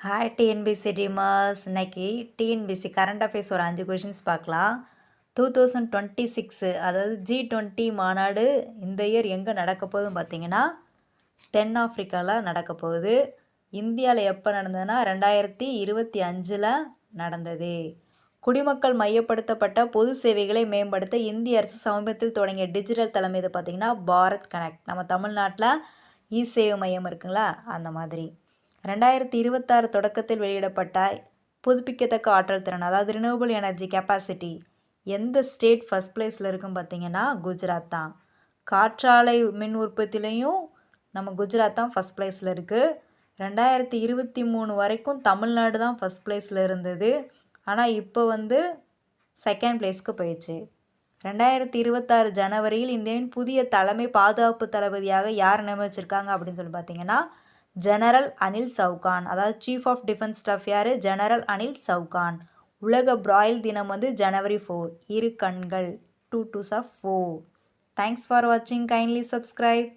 Hi TNPSC டீமர்ஸ். இன்னைக்கு TNPSC current affairs ஒரு 5 questions பார்க்கலாம். 2026 அதாவது G20 மாநாடு இந்த இயர் எங்கே நடக்க போகுதுன்னு பார்த்தீங்கன்னா தென்னாப்பிரிக்காவில் நடக்க போகுது. இந்தியாவில் எப்போ நடந்ததுன்னா 2025 நடந்தது. குடிமக்கள் மையப்படுத்தப்பட்ட பொது சேவைகளை மேம்படுத்த இந்திய அரசு சமீபத்தில் தொடங்கிய டிஜிட்டல் தளம் இது பார்த்தீங்கன்னா பாரத் கனெக்ட். நம்ம தமிழ்நாட்டில் இ சேவை மையம் இருக்குங்களா, அந்த மாதிரி. 2026 தொடக்கத்தில் வெளியிடப்பட்ட புதுப்பிக்கத்தக்க ஆற்றல் திறன், அதாவது ரினியூவபிள் எனர்ஜி கெப்பாசிட்டி எந்த ஸ்டேட் ஃபஸ்ட் பிளேஸில் இருக்குன்னு பார்த்தீங்கன்னா குஜராத் தான். காற்றாலை மின் உற்பத்திலையும் நம்ம குஜராத் தான் ஃபஸ்ட் பிளேஸில் இருக்குது. 2023 வரைக்கும் தமிழ்நாடு தான் ஃபஸ்ட் பிளேஸில் இருந்தது. ஆனால் இப்போ செகண்ட் பிளேஸ்க்கு போயிடுச்சு. 2026 ஜனவரியில் இந்தியாவின் புதிய தலைமை பாதுகாப்பு தளபதியாக யார் நியமிச்சிருக்காங்க அப்படின்னு சொல்லி பார்த்தீங்கன்னா ஜெனரல் அனில் சவுகான். அதாவது சீஃப் ஆஃப் டிஃபென்ஸ் ஸ்டாஃப் யார்? ஜெனரல் அனில் சவுகான். உலக பிராயில் தினம் ஜனவரி 4. இரு கண்கள் 2 2s 4. தேங்க்ஸ் ஃபார் வாட்சிங். Kindly subscribe.